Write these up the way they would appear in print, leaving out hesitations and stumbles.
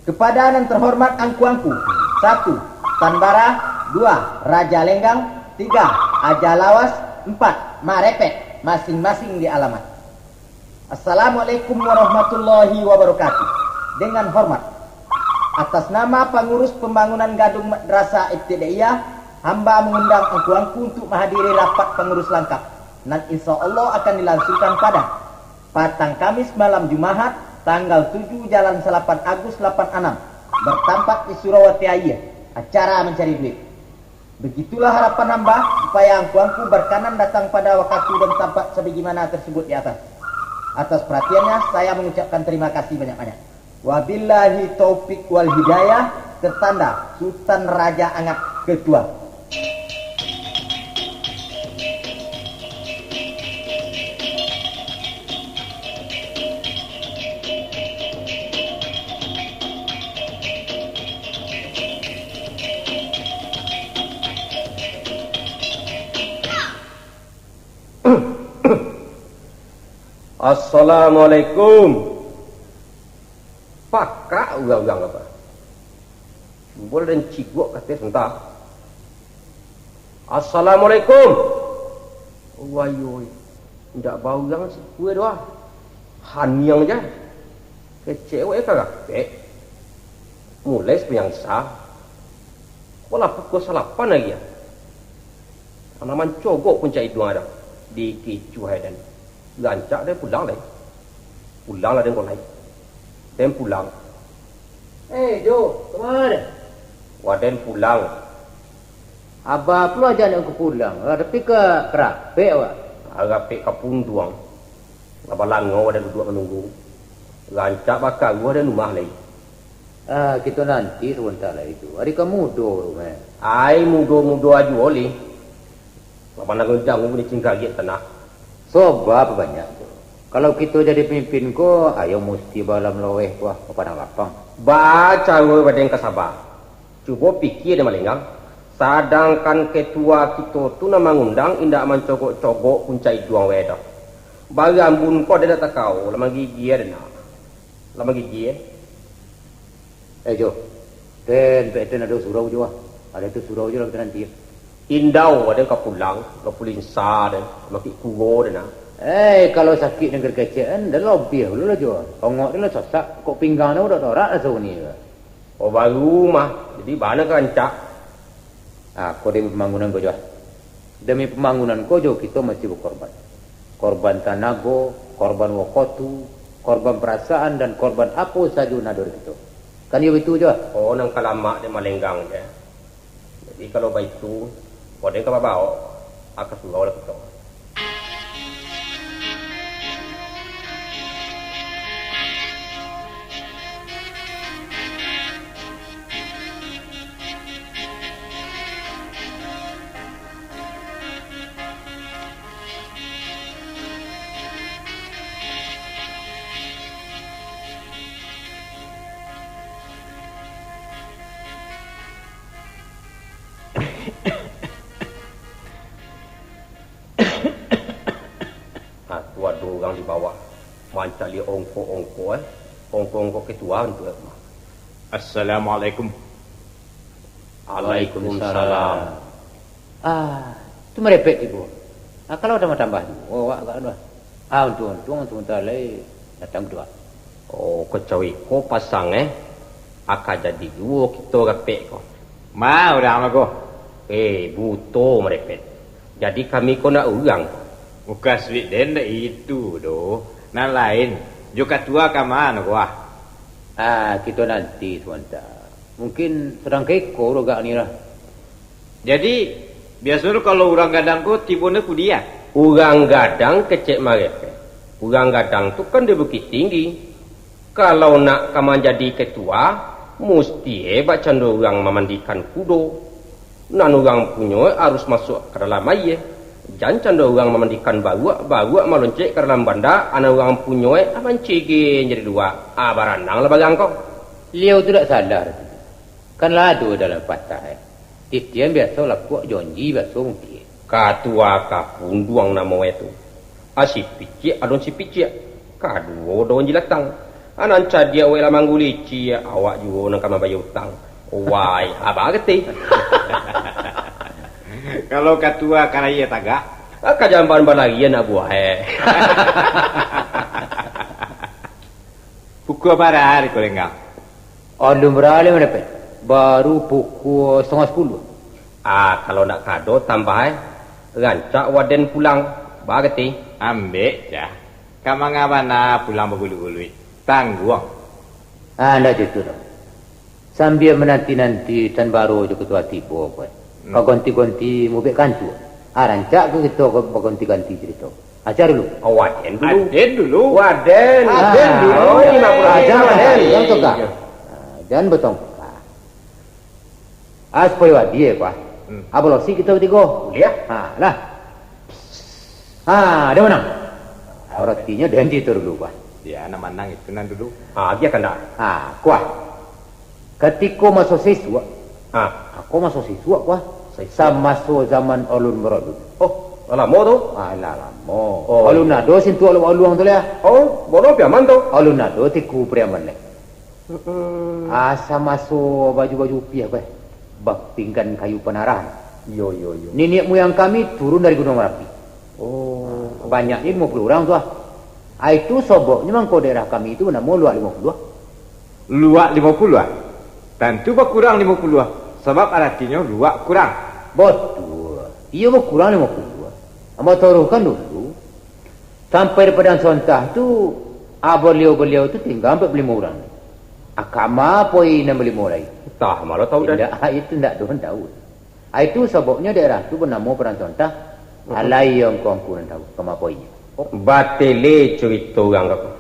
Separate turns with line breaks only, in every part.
Kepada yang terhormat angku-angku. 1. Tan Bara. 2. Raja Lenggang. 3. Aja Lawas. 4. Marepet. Masing-masing di alamat. Assalamualaikum warahmatullahi wabarakatuh. Dengan hormat, atas nama pengurus pembangunan Gadung Madrasah Ibtidaiyah, hamba mengundang angku-angku untuk menghadiri rapat pengurus lengkap. Dan insya Allah akan dilangsungkan pada Patang Kamis malam Jumaat tanggal 7 Jalan Selapan Agus 86 bertempat di Surawati Ayah. Acara mencari duit. Begitulah harapan hamba supaya angku-angku berkenan datang pada waktu dan tempat sebagaimana tersebut di atas. Atas perhatiannya saya mengucapkan terima kasih banyak-banyak. Wabillahi taufik wal hidayah. Tertanda Sultan Raja Angat Ketua.
Assalamualaikum. Pakak ugang-ugang apa? Jubol dan cigok kata sebentar. Assalamualaikum. Wayoy. Ndak bau ugang kue doa. Hanyang je. Kecewek kagak? Mulai sepanjang sah. Pola pukul 8 lagi ya. Anaman cogok pun cai dua ada. Di kicu haidan. Lancak dia pulang lagi. Pulang lah dia kau naik. Dan pulang.
Jo, kemana?
Waden pulang.
Abah pula aja nak pulang. Tapi ke kerapek awak.
Agak pek kapung tuang. Abah langau waden duduk menunggu. Lancak bakal gua ada rumah lagi.
Kita nanti sebentar lah itu. Hari kamu mudo.
Ai mudo-mudo aja boleh. Abah nak ngejang gua ni cingkagiat tanah.
Soba apa banyak tu. Kalau kita jadi pemimpin ko, ayo mesti balam loeh kuah ke padang lapang.
Baca gue pada yang kesabar. Cuba pikir dia malinggang. Sedangkan ketua kita tu nama ngundang indak mencogok-cogok puncai duang wedah. Bagi ambun kau dia tak kau, lama gigi ada nak. Lama gigi
Jo. Dan betul ada surau juga. Ada tu surau je lah kita nanti.
Indau ada kau pulang, kau pulinsa dan makin kuwo dan nak.
Kalau sakit dengan kecaan, dah lebih dulu lah jo. Ongok dia lah sosak, kok pinggang dia udah torak lah sini.
Oh baru mah, jadi mana kancak?
Kau demi pembangunan kau jo. Demi pembangunan kau jo, kita mesti berkorban. Korban tanago, korban wakotu, korban perasaan dan korban apa saja nadur itu. Kan dia itu jo.
Oh nang kalamak dia malenggang je. Jadi kalau baik tu, kau dia kau bawa, akan surau lah kita. Orang di bawah mancali ongko-ongko ongko-ongko ketua untuk
Assalamualaikum.
Waalaikumsalam.
Tu merepek ibu. Kalau ada tambah tu, awak agak ada. Untung lagi datang dua.
Oh kecawi ko pasang akan jadi dua kita repek ko.
Mau dah sama ko.
Buto merepek. Jadi kami ko nak urang.
Bukan sweet den itu doh. Nah lain. Juga tua ke mana kuah?
Kita nanti sebentar. Mungkin sedang keko agak ni lah.
Jadi biasanya kalau orang gadang ko tibune ku dia.
Orang gadang kecek merepek. Orang gadang tu kan dia bukit tinggi. Kalau nak kaman jadi ketua, mesti hebat canda orang memandikan kudo. Nan orang punya harus masuk ke dalam air. Jangan canda orang memandikan bawa meloncek ke dalam banda. Anak orang punya abang cegin jadi dua. Baranang lah bagang kau.
Liau tu tak sadar. Kan ladu dalam patah. Titian biasa lakuak jonji biasa mungkin.
Katua kapun duang nama itu. Si picik adon si picik. Kadua daun jilatang. Anan cadia we la manggulici awak juga nang kama bayar utang. Wai, abang geti.
Kalau katua karaya tagak.
Kajamban lagi ya nak buah
Pukul apa hari kau lenggang?
Alum beralih mana baru pukul 9:30.
Kalau nak kado tambah rancak waden pulang. Bageti.
Ambek jah. Kamu ngabana pulang bergulu-gului. Tangguang.
Ndak gitu dong. Sambil menanti-nanti dan baru je ketua tiba apa. Kau ganti-ganti mubek kantu. Rancak ke kita kau ganti-ganti cerita. Ajar dulu.
Waden dulu.
Aden dulu.
Waden dulu.
Oh,
Ini mah
ajar Waden. Yang tukar. Jangan betong. Supaya dia apa? Apa lo sih kita bertiga?
Lihat.
Lah. Dia menang. Artinya dia itu dulu, Pak.
Ya, nak menang itu nan dulu.
Dia kena.
Kuah. Ketika masuk siswa, aku masuk siswa, kuah. Sama masuk zaman ulun beralun.
Oh, lama tu?
Lama. Ulun nado sintu ulun tu ya.
Oh, bodoh piaman tu?
Ulun nado tiku priaman le. Asa masuk baju-baju piah, Pak. Bak pinggan kayu penarahan.
Yo.
Nenek moyang kami turun dari Gunung Merapi.
Oh,
Banyaknya 50 orang tuh. Itu soboknya memang kau daerah kami itu nama luak 50.
Luak 50. Tentu berkurang 50. Sebab artinya luak kurang.
Betul. Iya berkurang 50. Ama taruhkan dulu. Sampai pada Sontah tu, beliau tu tinggal 45 orang. Akama poi 65 lagi.
tah malah tahu dah.
Itu tidak tahu. Itu sebabnya daerah itu bernama Perantontah. Alai yang kau tahu kemapoinya.
Batele cerita orang aku.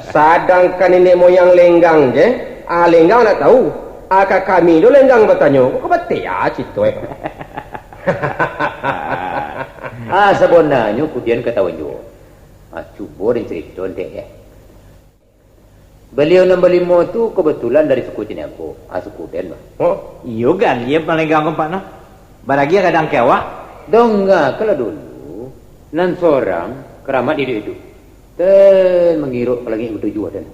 Sadangkan nenek moyang lenggang je, lenggang nak tahu. Akak kami tu lenggang bertanya, kau batik cerita
Sebenarnya kemudian ketahuan juga. Cuba dan cerita dek. Beliau nombor 5 tu kebetulan dari suku Cinago, suku Den.
Iyo kan, dia melenggang keempat no. Baragi kadang kewa.
Dongga kalau dulu nan seorang keramat itu dan mengiruk lagi bertujuan dan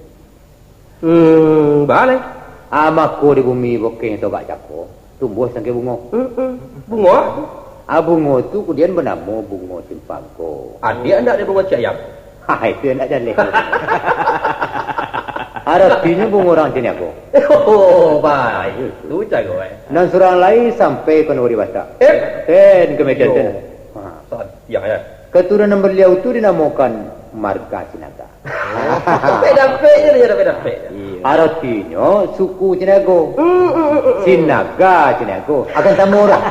balik
amako di bumi bokeh itu gak cako tumbuh sangke bunga bunga tu kemudian bernama bunga cimpangko
dia ndak ada bunga cayam
itu yang nak jalan artinya bunga orang sini aku
baik tu jago
dan seorang lain sampai ke Nuri Batak dan ke Medan
ya
keturunan beliau itu dinamakan marga Cinaga
beda
artinya suku Cinago Cinaga Cinago akan sama orang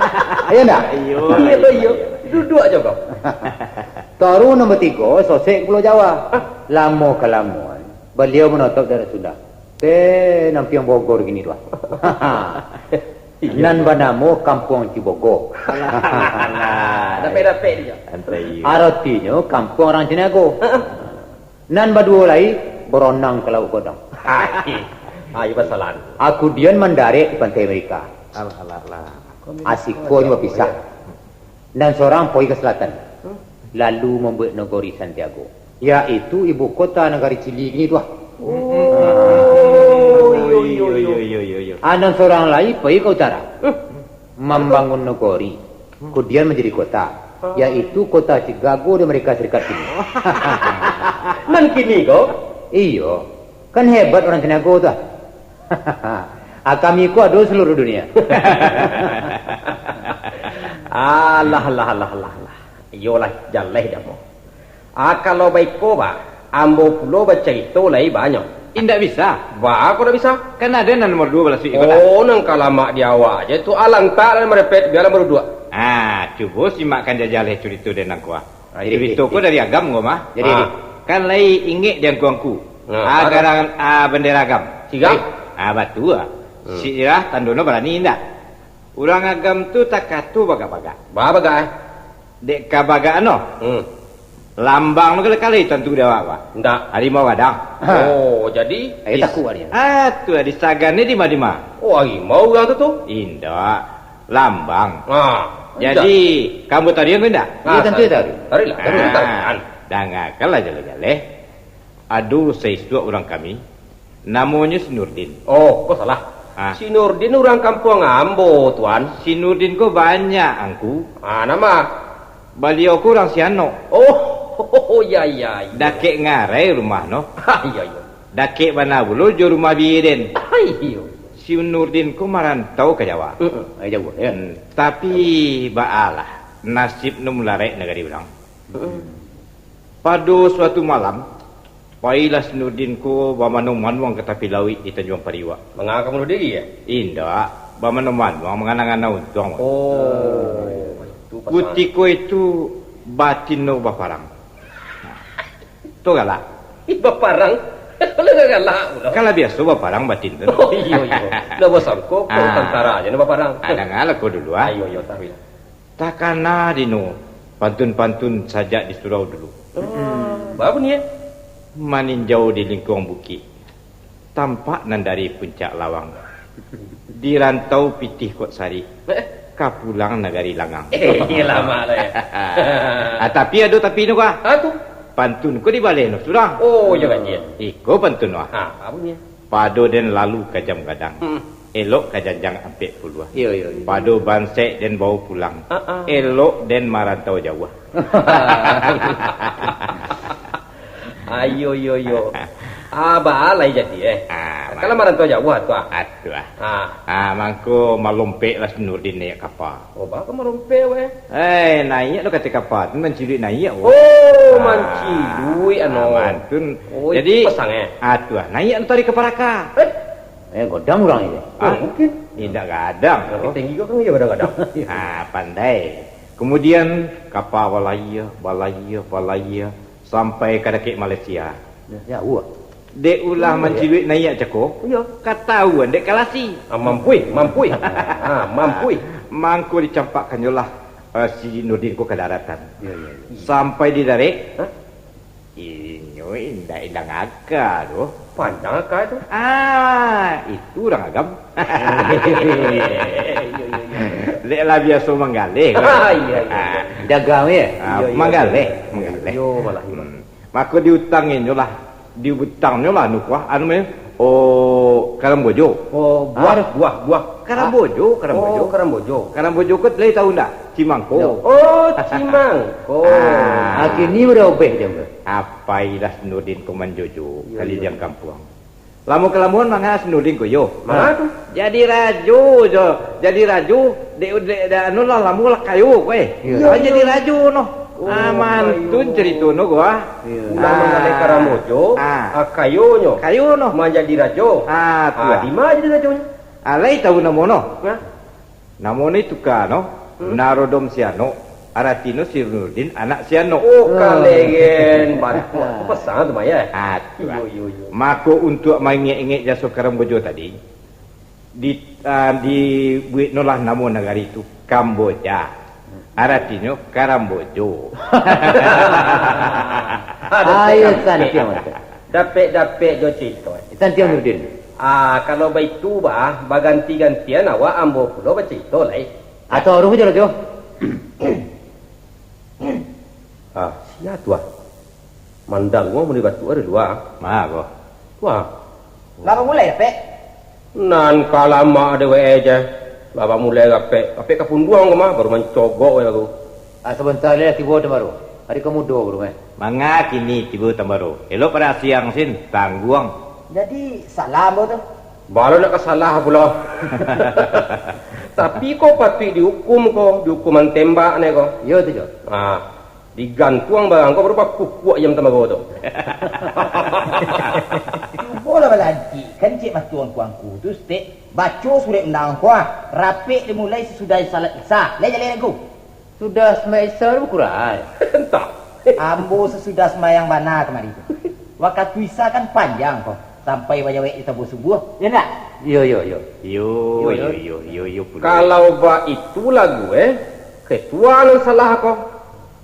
ayo enggak
iya duduk aja kau
taruh nombor 3 sosek Pulau Jawa lama kelamuan beliau menotop dari Sunda nampiang Bogor gini doang nan banamo kampung Cibogo
dapat dia
artinya kampung orang Cinago nan badua lai beronang ke Laut Godong
ayo pasalan
aku dian mendarik di pantai Amerika asiko ni berpisah dan seorang pergi ke selatan lalu membuat negeri Santiago yaitu ibu kota negara Chili ini tuah. Dan seorang lain pergi ke utara membangun negeri kemudian menjadi kota yaitu kota Chicago di Amerika Serikat ini.
Man kini kau?
Iyo kan hebat orang Cinago tuh. Kami ku ada seluruh dunia.
Alah. Yolah jaleh dah mo. Kalau baik ko ba, ambo pulo baca itu lagi banyak.
Indak bisa.
Aku dah bisa.
Kan ada nomor 2 balas
nang kalamak di awak aja tu alang tak dan merepet biar nomor 2.
Coba simakkan jajaleh cerita dan aku. Jadi itu ko dari agam ko mah.
Jadi
kan lai ingit dan kuangku. Agaran bendera agam.
Siga?
Batu Sirah tandono berani indak. Urang agam tu tak katu baga-baga.
Baga
Dek kabaga ano? Lambang lo kali tentu dia apa?
Ndak.
Harimau gadang.
Jadi?
Takut dia.
Tu di sagane di mana?
Harimau orang tu?
Indak. Lambang. Jadi
Indak.
kamu tadi yang enggak?
Tentu tahu.
Tarilah.
Dangakal aja leh. Aduh, seisua orang kami. Namanya si Nurdin.
Oh, kok salah? Si Nurdin orang kampung Ambo, Tuan.
Si Nurdin kok banyak, angku.
Nama?
Beliau ku orang Siano.
Oh, ya.
Dakek ngarai rumah, no?
Iya.
Dakek mana bulu, jo rumah biren.
Iya.
Si Nurdin ku marantau ke Jawa.
Jauh ya.
Tapi, baalah, nasib nu melarek negari orang. Pada suatu malam, pailah si Nurdin ku bamanu-manuang ke tepi laut di Tanjung Pariwa.
Mengapa kamu diri ya?
Indah, bamanu-manuang menganang-anang untung.
Oh,
Putiko itu batin no baparang. Tu galak.
Baparang? Kalau gak galak.
Kalau biasa baparang batin tu.
Oh iya. Dah bosan kok tentara aja no baparang.
Ada ngalak ko dulu ah.
Ayo tahu.
Takana dino pantun-pantun saja di surau dulu.
Bapak ni ya?
Maninjau di lingkung bukit. Tampak nan dari puncak lawang. Di rantau pitih kot sari. Kapulang negari langang.
Lama lah ya.
Tapi ada tapi nu kah?
Aku.
Pantun ko di balai no surang.
Oh, jangan dia.
Iko pantun wah.
Apa ni?
Pado den lalu kajam gadang. Elok kajanjang ampek puluh.
Iya.
Pado bansek den bau pulang. Elok den marantau jauh.
Ayo. Balai jadi kalau marantau jauh tu
Aduh. Mangko malumpek lah Nurdin naik kapal.
Oh, bapak malumpek weh.
Naik lo kata kapal tu mencuri naik.
Oh, mencuri
mantun.
Oh,
jadi
pasang
Aduh, naik tadi ke Paraka.
Godang orang ini.
Mungkin. Tidak gadang.
Tinggi kau kan ya gadang.
Pandai. Kemudian kapal balaya sampai ke dekik Malaysia.
Ya,
Dek ulah mencuri naik cako.
Ya,
katahuan dek kalasi.
Mampui.
Mangko dicampakkan jolah si Nurdin ko ke daratan. Ya. Sampai di darat. Inyo indah ngaka tu.
Panjang ngaka itu?
Itu orang agam. Leklah biasa menggalih.
Iya. Dagang ya?
Menggalih.
Yo malah.
Maka diutangin jolah. Diutangnya lah nukuah. Karambojo.
Oh, buah.
Karambojo. Karambojo kot lagi tahu ndak? Cimangko.
Oh, Cimangko.
Akhirnya berapa jam?
Apa ilah Nurdin ko manjojo kali diam kampung. Lamu-kelamuan mangas Nurdin ko yo.
Mana tu?
Jadi raju jo. Jadi raju de anu lah lamu lah kayu kowe. Jadi raju noh. Mantun cerita no gua.
Ulang mengenai Karambojo. Kayu no. Menjadi rajo. Di mana jadi rajonya?
Alai tahu namono. Namono itu ka no. Narodom siano. Aratino si Nurdin anak siano.
Oh, kalegen. Aku pesan tu Maya.
Mako untuk main ngek jasa Karambojo tadi. Di buat nolah namo negari itu Kamboja. Aratino Karambojo.
Ayo santiang.
Dapet jo cerita.
Santiang Nurdin.
Kalau baik tu baganti-gantian awak ambo pulau bercerita lah.
Atau orang je jo.
Sia tua. Mandang gua muni batu ada dua.
Ko.
Tua.
Lama mulai Pek?
Nan kalama ada we aja. Bapa mulai gape kapun buang kemah baru mencogok ya aku.
Sebentar lagi tiba baru. Hari kamu dua baru
Manga kini tiba tambaru. Elok pada siang sin tangguang.
Jadi salam tu.
Baru nak kesalah pula. Tapi kau patut dihukuman tembak ni kau.
Yo tu jo.
Digantuang barang kau berupa kukuak jam tamago tu.
Bola lagi. Kan cik matuan kuangku tu stek baca surat undang kuah. Rapik dimulai sesudah salat Isya. Leh aku.
Sudah semester Quran.
Entah.
Ambo sesudah semayang bana kemarin tu. Waktu Isya kan panjang kau. Sampai wajah-wajah kita subuh. Ya tak?
Yo.
Kalau ba itu lagu ketua lu salah kau.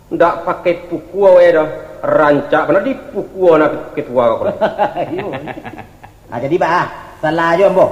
Ndak pakai puku dah. Rancak benar di puku nak ketua kau.
Jadi salah aja ambo.